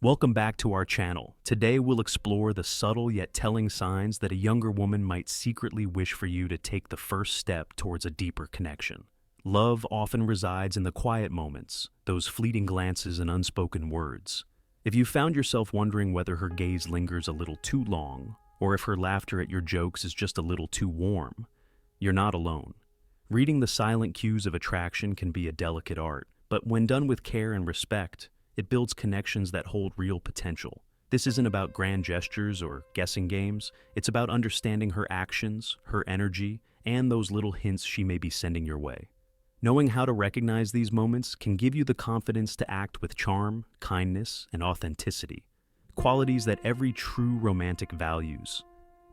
Welcome back to our channel. Today we'll explore the subtle yet telling signs that a younger woman might secretly wish for you to take the first step towards a deeper connection. Love often resides in the quiet moments, those fleeting glances and unspoken words. If you found yourself wondering whether her gaze lingers a little too long, or if her laughter at your jokes is just a little too warm, you're not alone. Reading the silent cues of attraction can be a delicate art, but when done with care and respect, it builds connections that hold real potential. This isn't about grand gestures or guessing games. It's about understanding her actions, her energy, and those little hints she may be sending your way. Knowing how to recognize these moments can give you the confidence to act with charm, kindness, and authenticity, qualities that every true romantic values.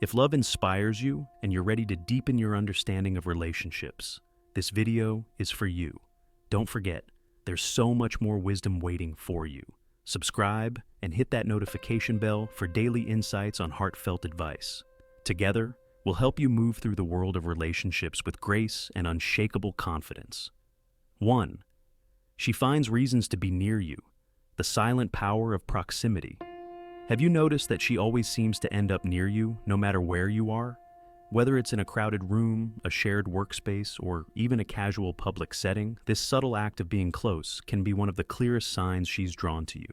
If love inspires you and you're ready to deepen your understanding of relationships, this video is for you. Don't forget, there's so much more wisdom waiting for you. Subscribe and hit that notification bell for daily insights on heartfelt advice. Together, we'll help you move through the world of relationships with grace and unshakable confidence. 1. She finds reasons to be near you. The silent power of proximity. Have you noticed that she always seems to end up near you, no matter where you are? Whether it's in a crowded room, a shared workspace, or even a casual public setting, this subtle act of being close can be one of the clearest signs she's drawn to you.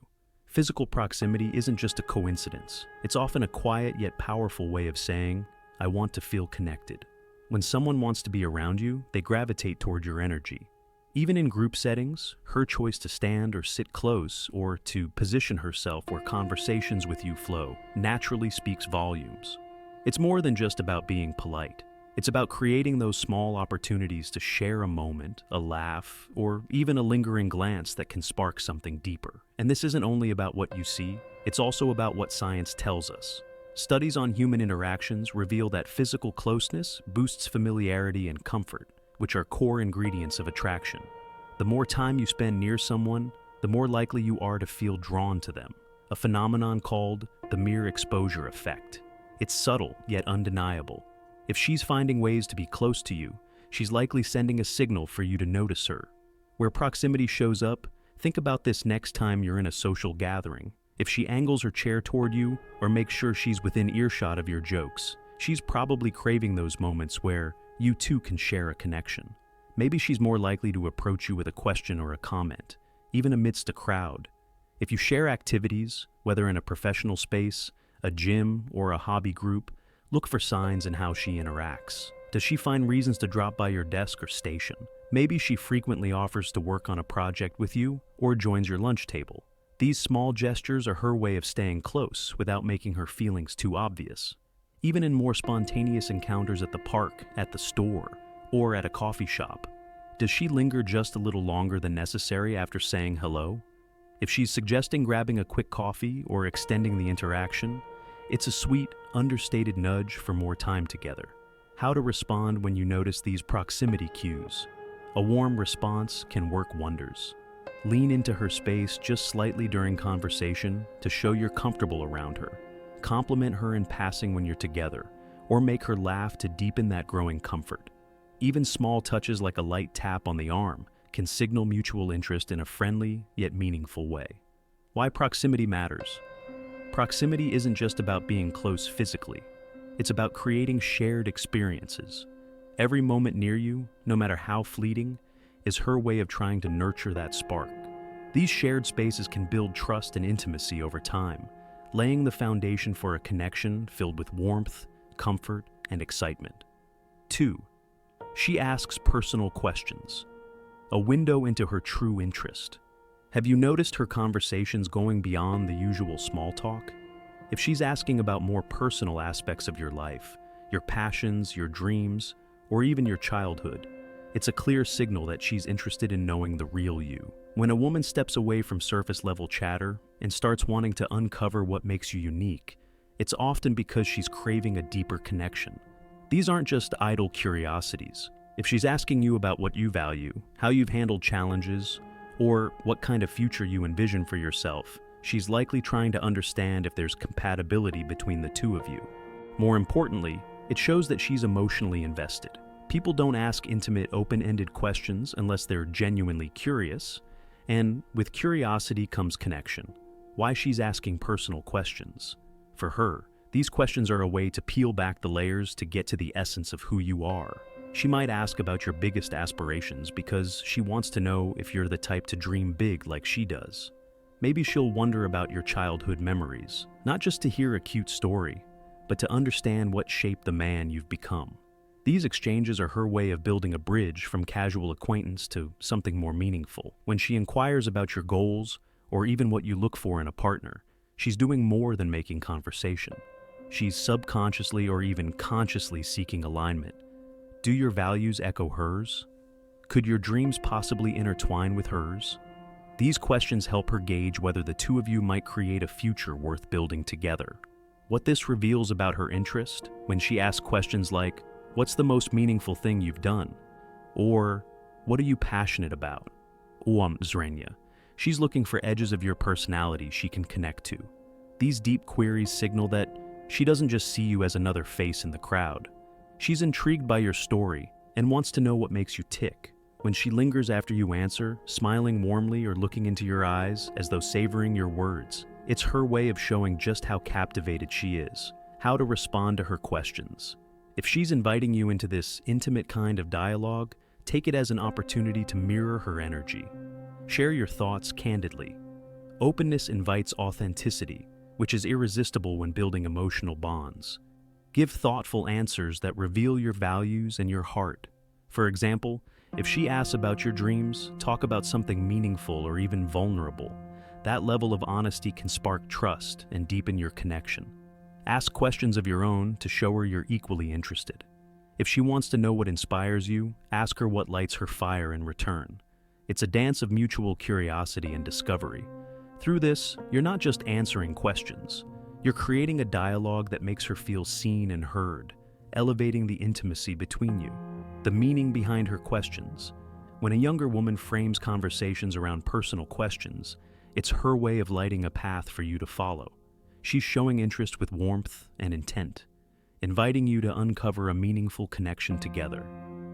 Physical proximity isn't just a coincidence. It's often a quiet yet powerful way of saying, I want to feel connected. When someone wants to be around you, they gravitate toward your energy. Even in group settings, her choice to stand or sit close or to position herself where conversations with you flow naturally speaks volumes. It's more than just about being polite. It's about creating those small opportunities to share a moment, a laugh, or even a lingering glance that can spark something deeper. And this isn't only about what you see, it's also about what science tells us. Studies on human interactions reveal that physical closeness boosts familiarity and comfort, which are core ingredients of attraction. The more time you spend near someone, the more likely you are to feel drawn to them, a phenomenon called the mere exposure effect. It's subtle, yet undeniable. If she's finding ways to be close to you, she's likely sending a signal for you to notice her. Where proximity shows up, think about this next time you're in a social gathering. If she angles her chair toward you or makes sure she's within earshot of your jokes, she's probably craving those moments where you too can share a connection. Maybe she's more likely to approach you with a question or a comment, even amidst a crowd. If you share activities, whether in a professional space, a gym, or a hobby group, look for signs in how she interacts. Does she find reasons to drop by your desk or station? Maybe she frequently offers to work on a project with you or joins your lunch table. These small gestures are her way of staying close without making her feelings too obvious. Even in more spontaneous encounters at the park, at the store, or at a coffee shop, does she linger just a little longer than necessary after saying hello? If she's suggesting grabbing a quick coffee or extending the interaction, it's a sweet, understated nudge for more time together. How to respond when you notice these proximity cues. A warm response can work wonders. Lean into her space just slightly during conversation to show you're comfortable around her. Compliment her in passing when you're together, or make her laugh to deepen that growing comfort. Even small touches like a light tap on the arm can signal mutual interest in a friendly yet meaningful way. Why proximity matters. Proximity isn't just about being close physically. It's about creating shared experiences. Every moment near you, no matter how fleeting, is her way of trying to nurture that spark. These shared spaces can build trust and intimacy over time, laying the foundation for a connection filled with warmth, comfort, and excitement. 2. She asks personal questions. A window into her true interest. Have you noticed her conversations going beyond the usual small talk? If she's asking about more personal aspects of your life, your passions, your dreams, or even your childhood, it's a clear signal that she's interested in knowing the real you. When a woman steps away from surface-level chatter and starts wanting to uncover what makes you unique, it's often because she's craving a deeper connection. These aren't just idle curiosities. If she's asking you about what you value, how you've handled challenges, or what kind of future you envision for yourself, she's likely trying to understand if there's compatibility between the two of you. More importantly, it shows that she's emotionally invested. People don't ask intimate, open-ended questions unless they're genuinely curious, and with curiosity comes connection. why she's asking personal questions. For her, these questions are a way to peel back the layers to get to the essence of who you are. She might ask about your biggest aspirations because she wants to know if you're the type to dream big like she does. Maybe she'll wonder about your childhood memories, not just to hear a cute story, but to understand what shaped the man you've become. These exchanges are her way of building a bridge from casual acquaintance to something more meaningful. When she inquires about your goals, or even what you look for in a partner, she's doing more than making conversation. She's subconsciously or even consciously seeking alignment. Do your values echo hers? Could your dreams possibly intertwine with hers? These questions help her gauge whether the two of you might create a future worth building together. What this reveals about her interest, when she asks questions like, "What's the most meaningful thing you've done?" Or, "What are you passionate about?" Zrenia. She's looking for edges of your personality she can connect to. These deep queries signal that she doesn't just see you as another face in the crowd. She's intrigued by your story and wants to know what makes you tick. When she lingers after you answer, smiling warmly or looking into your eyes as though savoring your words, it's her way of showing just how captivated she is, how to respond to her questions. If she's inviting you into this intimate kind of dialogue, take it as an opportunity to mirror her energy. Share your thoughts candidly. Openness invites authenticity, which is irresistible when building emotional bonds. Give thoughtful answers that reveal your values and your heart. For example, if she asks about your dreams, talk about something meaningful or even vulnerable. That level of honesty can spark trust and deepen your connection. Ask questions of your own to show her you're equally interested. If she wants to know what inspires you, ask her what lights her fire in return. It's a dance of mutual curiosity and discovery. Through this, you're not just answering questions. You're creating a dialogue that makes her feel seen and heard, elevating the intimacy between you. The meaning behind her questions. When a younger woman frames conversations around personal questions, it's her way of lighting a path for you to follow. She's showing interest with warmth and intent, inviting you to uncover a meaningful connection together.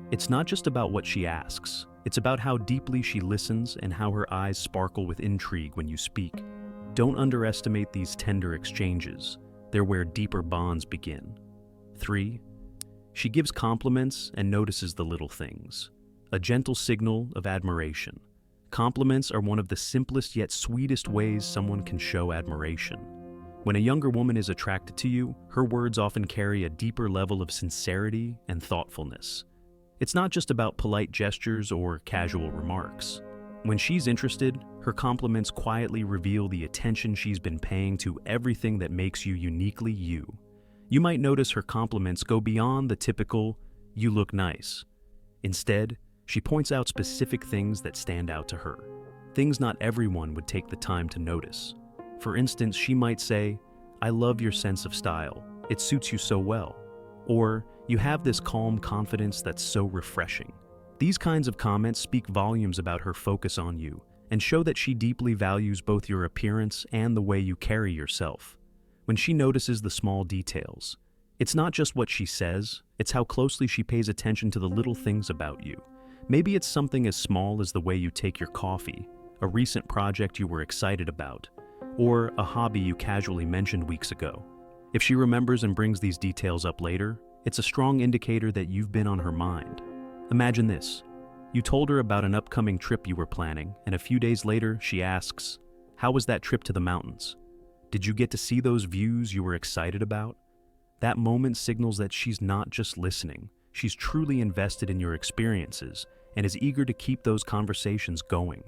It's not just about what she asks, it's about how deeply she listens and how her eyes sparkle with intrigue when you speak. Don't underestimate these tender exchanges. They're where deeper bonds begin. 3. She gives compliments and notices the little things. A gentle signal of admiration. Compliments are one of the simplest yet sweetest ways someone can show admiration. When a younger woman is attracted to you, her words often carry a deeper level of sincerity and thoughtfulness. It's not just about polite gestures or casual remarks. When she's interested, her compliments quietly reveal the attention she's been paying to everything that makes you uniquely you. You might notice her compliments go beyond the typical, "You look nice." Instead, she points out specific things that stand out to her, things not everyone would take the time to notice. For instance, she might say, "I love your sense of style. It suits you so well." Or, "You have this calm confidence that's so refreshing." These kinds of comments speak volumes about her focus on you and show that she deeply values both your appearance and the way you carry yourself. When she notices the small details, it's not just what she says, it's how closely she pays attention to the little things about you. Maybe it's something as small as the way you take your coffee, a recent project you were excited about, or a hobby you casually mentioned weeks ago. If she remembers and brings these details up later, it's a strong indicator that you've been on her mind. Imagine this. You told her about an upcoming trip you were planning, and a few days later, she asks, "How was that trip to the mountains? Did you get to see those views you were excited about?" That moment signals that she's not just listening, she's truly invested in your experiences and is eager to keep those conversations going.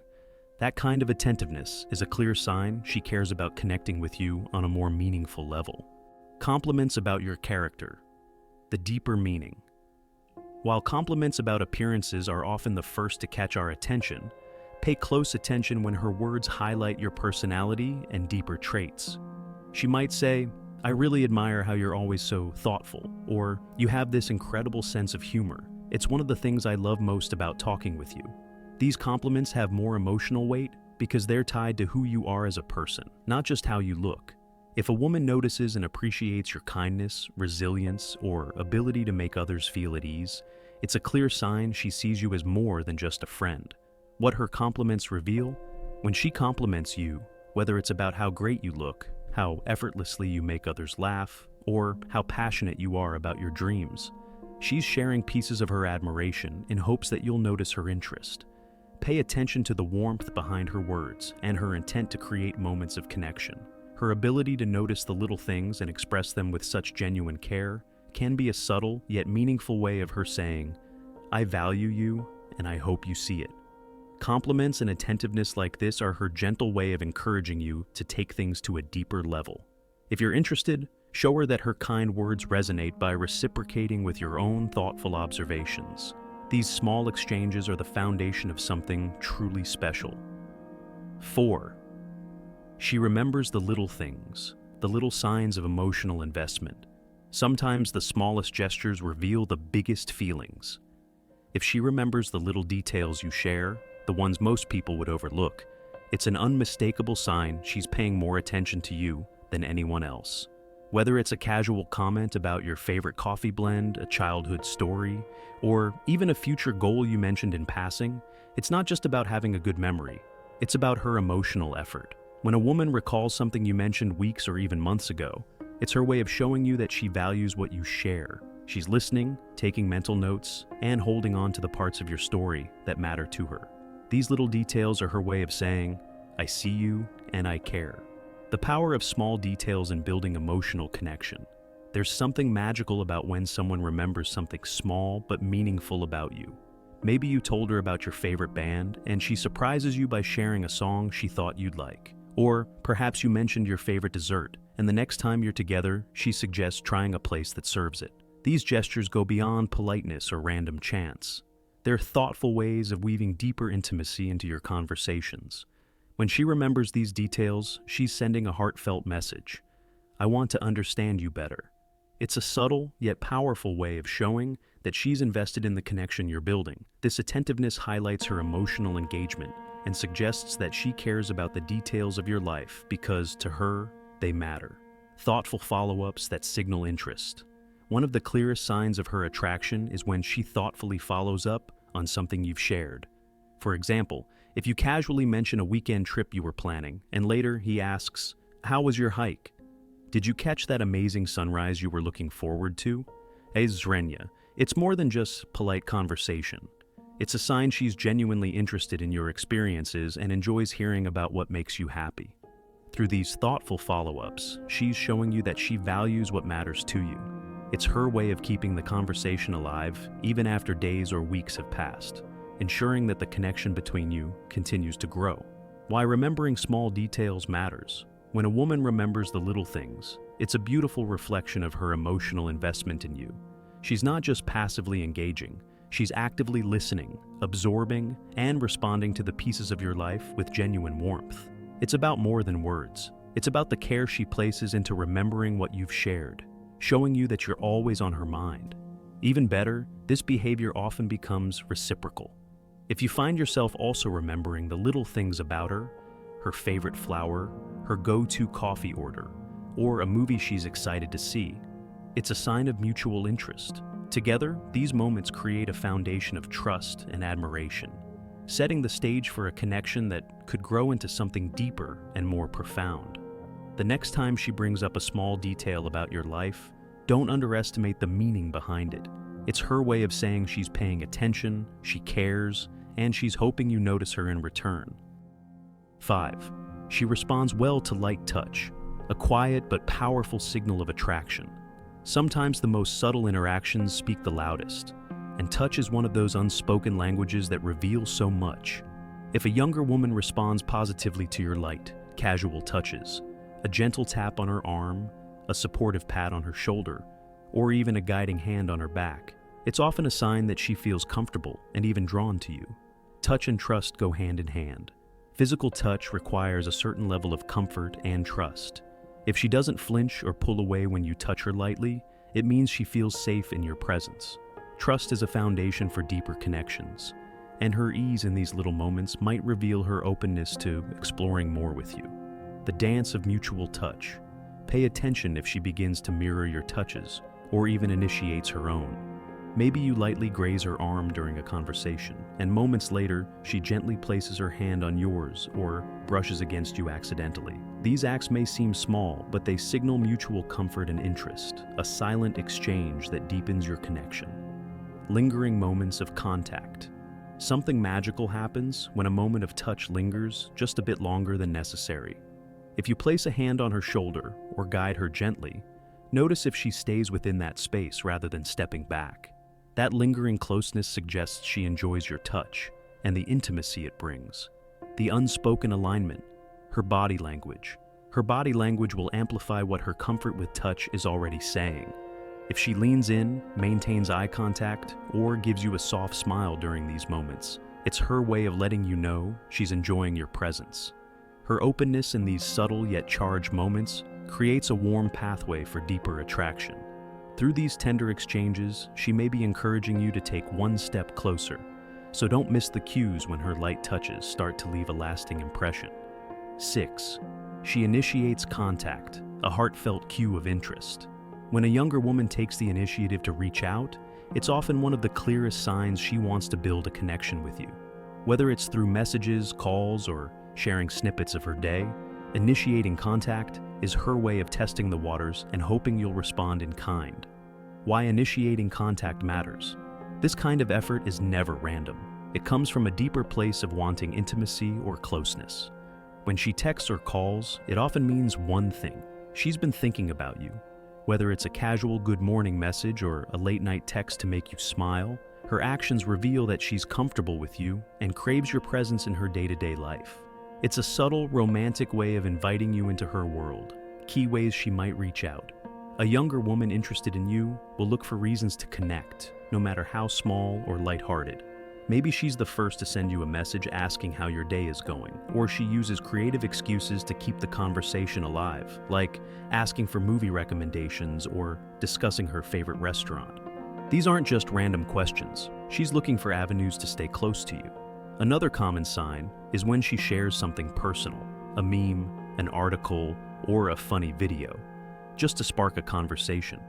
That kind of attentiveness is a clear sign she cares about connecting with you on a more meaningful level. Compliments about your character. The deeper meaning. While compliments about appearances are often the first to catch our attention, pay close attention when her words highlight your personality and deeper traits. She might say, "I really admire how you're always so thoughtful," or "You have this incredible sense of humor. It's one of the things I love most about talking with you." These compliments have more emotional weight because they're tied to who you are as a person, not just how you look. If a woman notices and appreciates your kindness, resilience, or ability to make others feel at ease, it's a clear sign she sees you as more than just a friend. What her compliments reveal? When she compliments you, whether it's about how great you look, how effortlessly you make others laugh, or how passionate you are about your dreams. She's sharing pieces of her admiration in hopes that you'll notice her interest. Pay attention to the warmth behind her words and her intent to create moments of connection. Her ability to notice the little things and express them with such genuine care can be a subtle yet meaningful way of her saying, "I value you and I hope you see it." Compliments and attentiveness like this are her gentle way of encouraging you to take things to a deeper level. If you're interested, show her that her kind words resonate by reciprocating with your own thoughtful observations. These small exchanges are the foundation of something truly special. 4. She remembers the little things, the little signs of emotional investment. Sometimes the smallest gestures reveal the biggest feelings. If she remembers the little details you share, the ones most people would overlook, it's an unmistakable sign she's paying more attention to you than anyone else. Whether it's a casual comment about your favorite coffee blend, a childhood story, or even a future goal you mentioned in passing, it's not just about having a good memory. It's about her emotional effort. When a woman recalls something you mentioned weeks or even months ago, it's her way of showing you that she values what you share. She's listening, taking mental notes, and holding on to the parts of your story that matter to her. These little details are her way of saying, "I see you and I care." The power of small details in building emotional connection. There's something magical about when someone remembers something small but meaningful about you. Maybe you told her about your favorite band and she surprises you by sharing a song she thought you'd like. Or perhaps you mentioned your favorite dessert and the next time you're together, she suggests trying a place that serves it. These gestures go beyond politeness or random chance. They're thoughtful ways of weaving deeper intimacy into your conversations. When she remembers these details, she's sending a heartfelt message. "I want to understand you better." It's a subtle yet powerful way of showing that she's invested in the connection you're building. This attentiveness highlights her emotional engagement and suggests that she cares about the details of your life because, to her, they matter. Thoughtful follow-ups that signal interest. One of the clearest signs of her attraction is when she thoughtfully follows up on something you've shared. For example, if you casually mention a weekend trip you were planning, and later he asks, "How was your hike? Did you catch that amazing sunrise you were looking forward to?" Zrenya, it's more than just polite conversation. It's a sign she's genuinely interested in your experiences and enjoys hearing about what makes you happy. Through these thoughtful follow-ups, she's showing you that she values what matters to you. It's her way of keeping the conversation alive even after days or weeks have passed, ensuring that the connection between you continues to grow. Why remembering small details matters. When a woman remembers the little things, it's a beautiful reflection of her emotional investment in you. She's not just passively engaging, she's actively listening, absorbing, and responding to the pieces of your life with genuine warmth. It's about more than words. It's about the care she places into remembering what you've shared, showing you that you're always on her mind. Even better, this behavior often becomes reciprocal. If you find yourself also remembering the little things about her, her favorite flower, her go-to coffee order, or a movie she's excited to see, it's a sign of mutual interest. Together, these moments create a foundation of trust and admiration, setting the stage for a connection that could grow into something deeper and more profound. The next time she brings up a small detail about your life, don't underestimate the meaning behind it. It's her way of saying she's paying attention, she cares, and she's hoping you notice her in return. 5. She responds well to light touch, a quiet but powerful signal of attraction. Sometimes the most subtle interactions speak the loudest, and touch is one of those unspoken languages that reveal so much. If a younger woman responds positively to your light, casual touches, a gentle tap on her arm, a supportive pat on her shoulder, or even a guiding hand on her back, it's often a sign that she feels comfortable and even drawn to you. Touch and trust go hand in hand. Physical touch requires a certain level of comfort and trust. If she doesn't flinch or pull away when you touch her lightly, it means she feels safe in your presence. Trust is a foundation for deeper connections, and her ease in these little moments might reveal her openness to exploring more with you. The dance of mutual touch. Pay attention if she begins to mirror your touches, or even initiates her own. Maybe you lightly graze her arm during a conversation, and moments later, she gently places her hand on yours or brushes against you accidentally. These acts may seem small, but they signal mutual comfort and interest, a silent exchange that deepens your connection. Lingering moments of contact. Something magical happens when a moment of touch lingers just a bit longer than necessary. If you place a hand on her shoulder or guide her gently, notice if she stays within that space rather than stepping back. That lingering closeness suggests she enjoys your touch and the intimacy it brings. The unspoken alignment, her body language. Her body language will amplify what her comfort with touch is already saying. If she leans in, maintains eye contact, or gives you a soft smile during these moments, it's her way of letting you know she's enjoying your presence. Her openness in these subtle yet charged moments creates a warm pathway for deeper attraction. Through these tender exchanges, she may be encouraging you to take one step closer, so don't miss the cues when her light touches start to leave a lasting impression. 6. She initiates contact, a heartfelt cue of interest. When a younger woman takes the initiative to reach out, it's often one of the clearest signs she wants to build a connection with you. Whether it's through messages, calls, or sharing snippets of her day, initiating contact is her way of testing the waters and hoping you'll respond in kind. Why initiating contact matters. This kind of effort is never random. It comes from a deeper place of wanting intimacy or closeness. When she texts or calls, it often means one thing. She's been thinking about you. Whether it's a casual good morning message or a late night text to make you smile, her actions reveal that she's comfortable with you and craves your presence in her day-to-day life. It's a subtle, romantic way of inviting you into her world. Key ways she might reach out. A younger woman interested in you will look for reasons to connect, no matter how small or lighthearted. Maybe she's the first to send you a message asking how your day is going, or she uses creative excuses to keep the conversation alive, like asking for movie recommendations or discussing her favorite restaurant. These aren't just random questions. She's looking for avenues to stay close to you. Another common sign is when she shares something personal, a meme, an article, or a funny video, just to spark a conversation.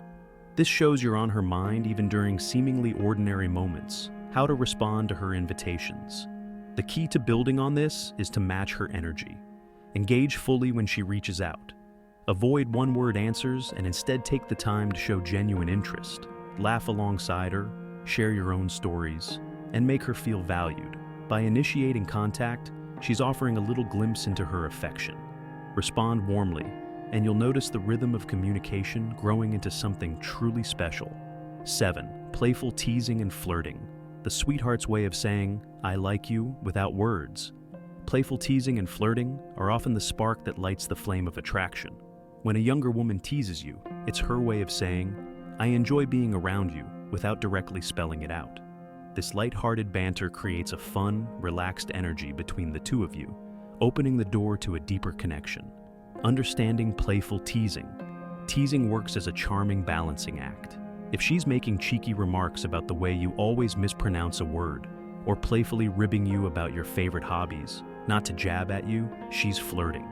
This shows you're on her mind even during seemingly ordinary moments. How to respond to her invitations. The key to building on this is to match her energy. Engage fully when she reaches out. Avoid one-word answers and instead take the time to show genuine interest. Laugh alongside her, share your own stories, and make her feel valued. By initiating contact, she's offering a little glimpse into her affection. Respond warmly, and you'll notice the rhythm of communication growing into something truly special. 7. Playful teasing and flirting. The sweetheart's way of saying, "I like you," without words. Playful teasing and flirting are often the spark that lights the flame of attraction. When a younger woman teases you, it's her way of saying, "I enjoy being around you," without directly spelling it out. This light-hearted banter creates a fun, relaxed energy between the two of you, opening the door to a deeper connection. Understanding playful teasing. Teasing works as a charming balancing act. If she's making cheeky remarks about the way you always mispronounce a word, or playfully ribbing you about your favorite hobbies, not to jab at you, she's flirting.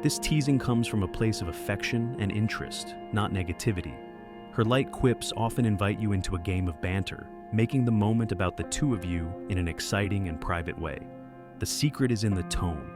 This teasing comes from a place of affection and interest, not negativity. Her light quips often invite you into a game of banter, making the moment about the two of you in an exciting and private way. The secret is in the tone.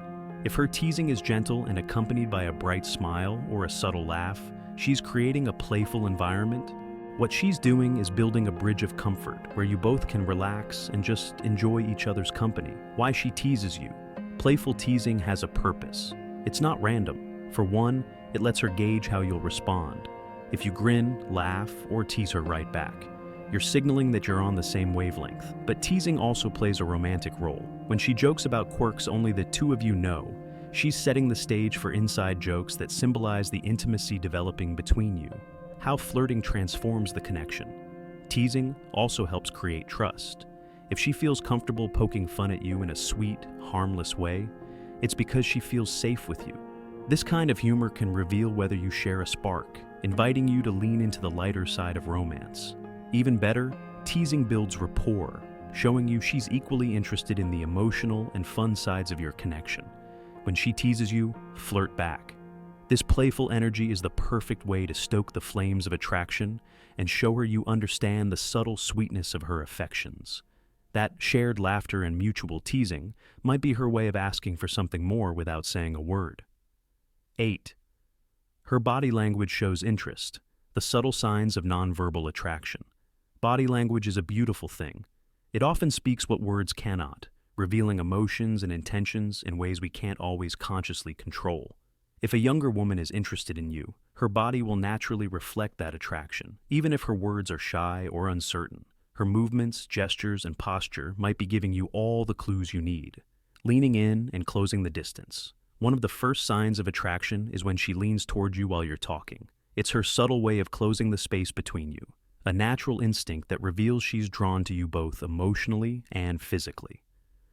If her teasing is gentle and accompanied by a bright smile or a subtle laugh, she's creating a playful environment. What she's doing is building a bridge of comfort where you both can relax and just enjoy each other's company. Why she teases you. Playful teasing has a purpose. It's not random. For one, it lets her gauge how you'll respond. If you grin, laugh, or tease her right back, you're signaling that you're on the same wavelength. But teasing also plays a romantic role. When she jokes about quirks only the two of you know, she's setting the stage for inside jokes that symbolize the intimacy developing between you. How flirting transforms the connection. Teasing also helps create trust. If she feels comfortable poking fun at you in a sweet, harmless way, it's because she feels safe with you. This kind of humor can reveal whether you share a spark, inviting you to lean into the lighter side of romance. Even better, teasing builds rapport, showing you she's equally interested in the emotional and fun sides of your connection. When she teases you, flirt back. This playful energy is the perfect way to stoke the flames of attraction and show her you understand the subtle sweetness of her affections. That shared laughter and mutual teasing might be her way of asking for something more without saying a word. 8. Her body language shows interest, the subtle signs of nonverbal attraction. Body language is a beautiful thing. It often speaks what words cannot, revealing emotions and intentions in ways we can't always consciously control. If a younger woman is interested in you, her body will naturally reflect that attraction, even if her words are shy or uncertain. Her movements, gestures, and posture might be giving you all the clues you need. Leaning in and closing the distance. One of the first signs of attraction is when she leans toward you while you're talking. It's her subtle way of closing the space between you, a natural instinct that reveals she's drawn to you both emotionally and physically.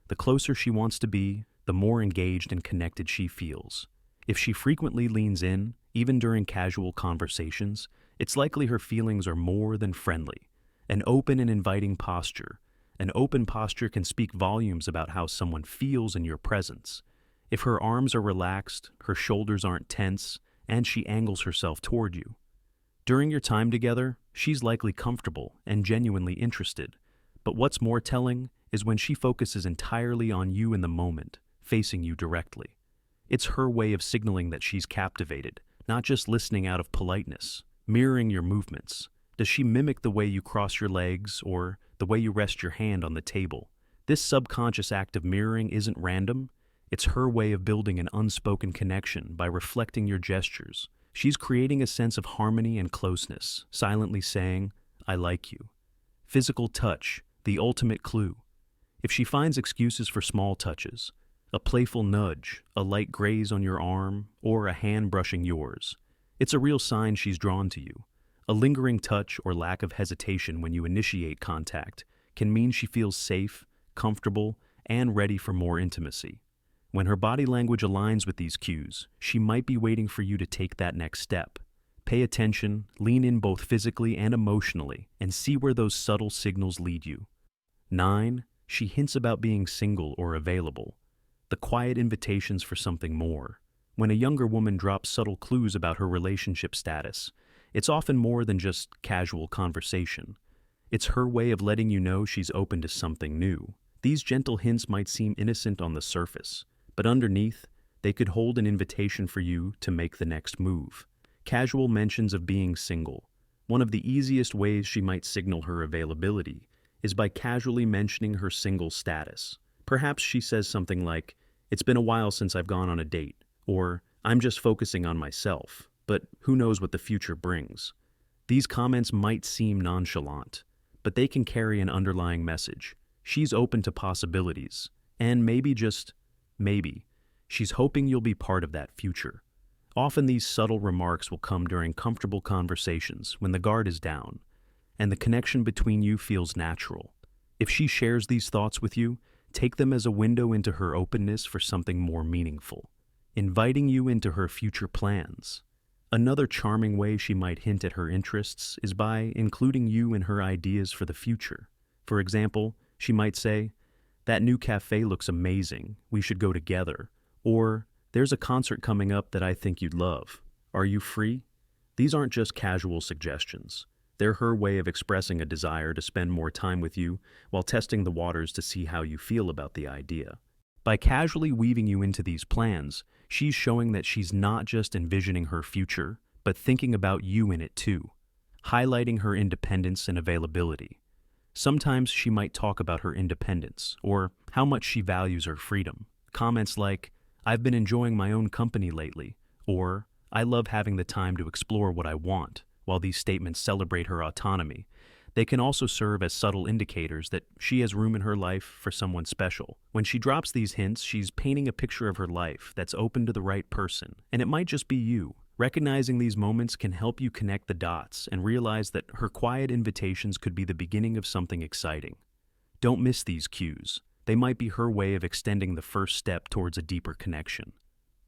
The closer she wants to be, the more engaged and connected she feels. If she frequently leans in, even during casual conversations, it's likely her feelings are more than friendly. An open and inviting posture. An open posture can speak volumes about how someone feels in your presence. If her arms are relaxed, her shoulders aren't tense, and she angles herself toward you. During your time together, she's likely comfortable and genuinely interested. But what's more telling is when she focuses entirely on you in the moment, facing you directly. It's her way of signaling that she's captivated, not just listening out of politeness, mirroring your movements. Does she mimic the way you cross your legs or the way you rest your hand on the table? This subconscious act of mirroring isn't random. It's her way of building an unspoken connection by reflecting your gestures. She's creating a sense of harmony and closeness, silently saying, "I like you." Physical touch, the ultimate clue. If she finds excuses for small touches, a playful nudge, a light graze on your arm, or a hand brushing yours, it's a real sign she's drawn to you. A lingering touch or lack of hesitation when you initiate contact can mean she feels safe, comfortable, and ready for more intimacy. When her body language aligns with these cues, she might be waiting for you to take that next step. Pay attention, lean in both physically and emotionally, and see where those subtle signals lead you. 9. She hints about being single or available. The quiet invitations for something more. When a younger woman drops subtle clues about her relationship status, it's often more than just casual conversation. It's her way of letting you know she's open to something new. These gentle hints might seem innocent on the surface, but underneath, they could hold an invitation for you to make the next move. Casual mentions of being single. One of the easiest ways she might signal her availability is by casually mentioning her single status. Perhaps she says something like, "It's been a while since I've gone on a date," or "I'm just focusing on myself, but who knows what the future brings." These comments might seem nonchalant, but they can carry an underlying message. She's open to possibilities, and maybe, just maybe, she's hoping you'll be part of that future. Often these subtle remarks will come during comfortable conversations when the guard is down, and the connection between you feels natural. If she shares these thoughts with you, take them as a window into her openness for something more meaningful, inviting you into her future plans. Another charming way she might hint at her interests is by including you in her ideas for the future. For example, she might say, "That new cafe looks amazing, we should go together," or "There's a concert coming up that I think you'd love. Are you free?" These aren't just casual suggestions. They're her way of expressing a desire to spend more time with you while testing the waters to see how you feel about the idea. By casually weaving you into these plans, she's showing that she's not just envisioning her future, but thinking about you in it too, highlighting her independence and availability. Sometimes she might talk about her independence or how much she values her freedom. Comments like, "I've been enjoying my own company lately," or "I love having the time to explore what I want." While these statements celebrate her autonomy, they can also serve as subtle indicators that she has room in her life for someone special. When she drops these hints, she's painting a picture of her life that's open to the right person, and it might just be you. Recognizing these moments can help you connect the dots and realize that her quiet invitations could be the beginning of something exciting. Don't miss these cues. They might be her way of extending the first step towards a deeper connection.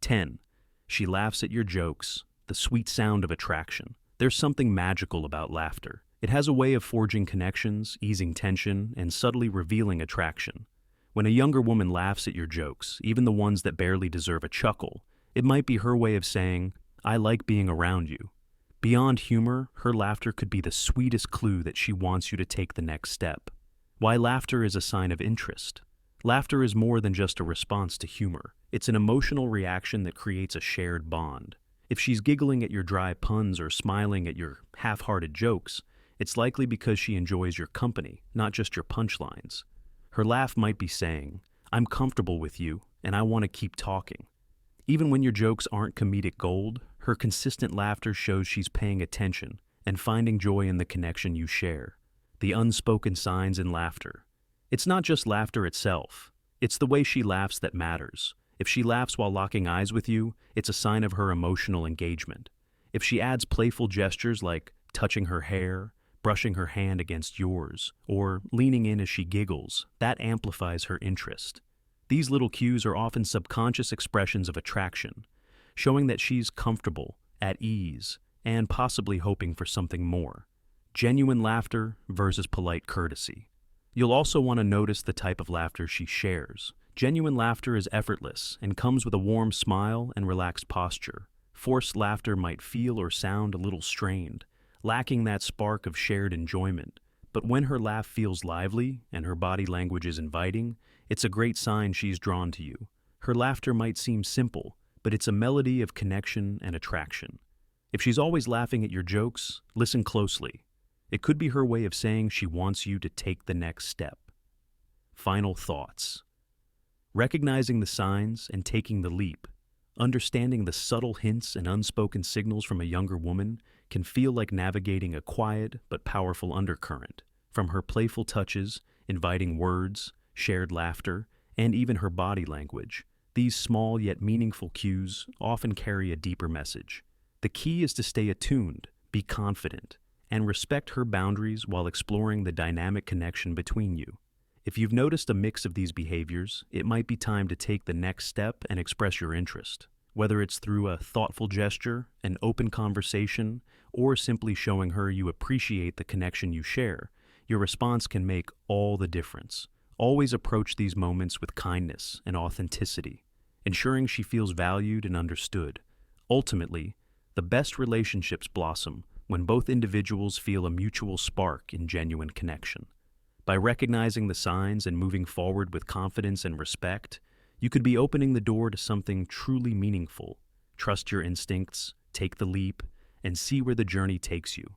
10. She laughs at your jokes, the sweet sound of attraction. There's something magical about laughter. It has a way of forging connections, easing tension, and subtly revealing attraction. When a younger woman laughs at your jokes, even the ones that barely deserve a chuckle, it might be her way of saying, I like being around you. Beyond humor, her laughter could be the sweetest clue that she wants you to take the next step. Why laughter is a sign of interest. Laughter is more than just a response to humor. It's an emotional reaction that creates a shared bond. If she's giggling at your dry puns or smiling at your half-hearted jokes, it's likely because she enjoys your company, not just your punchlines. Her laugh might be saying, "I'm comfortable with you, and I want to keep talking." Even when your jokes aren't comedic gold, her consistent laughter shows she's paying attention and finding joy in the connection you share. The unspoken signs in laughter. It's not just laughter itself. It's the way she laughs that matters. If she laughs while locking eyes with you, it's a sign of her emotional engagement. If she adds playful gestures like touching her hair, brushing her hand against yours, or leaning in as she giggles, that amplifies her interest. These little cues are often subconscious expressions of attraction, showing that she's comfortable, at ease, and possibly hoping for something more. Genuine laughter versus polite courtesy. You'll also want to notice the type of laughter she shares. Genuine laughter is effortless and comes with a warm smile and relaxed posture. Forced laughter might feel or sound a little strained, lacking that spark of shared enjoyment. But when her laugh feels lively and her body language is inviting, it's a great sign she's drawn to you. Her laughter might seem simple, but it's a melody of connection and attraction. If she's always laughing at your jokes, listen closely. It could be her way of saying she wants you to take the next step. Final thoughts. Recognizing the signs and taking the leap, understanding the subtle hints and unspoken signals from a younger woman can feel like navigating a quiet but powerful undercurrent. From her playful touches, inviting words, shared laughter, and even her body language, these small yet meaningful cues often carry a deeper message. The key is to stay attuned, be confident, and respect her boundaries while exploring the dynamic connection between you. If you've noticed a mix of these behaviors, it might be time to take the next step and express your interest. Whether it's through a thoughtful gesture, an open conversation, or simply showing her you appreciate the connection you share, your response can make all the difference. Always approach these moments with kindness and authenticity, ensuring she feels valued and understood. Ultimately, the best relationships blossom when both individuals feel a mutual spark in genuine connection. By recognizing the signs and moving forward with confidence and respect, you could be opening the door to something truly meaningful. Trust your instincts, take the leap, and see where the journey takes you.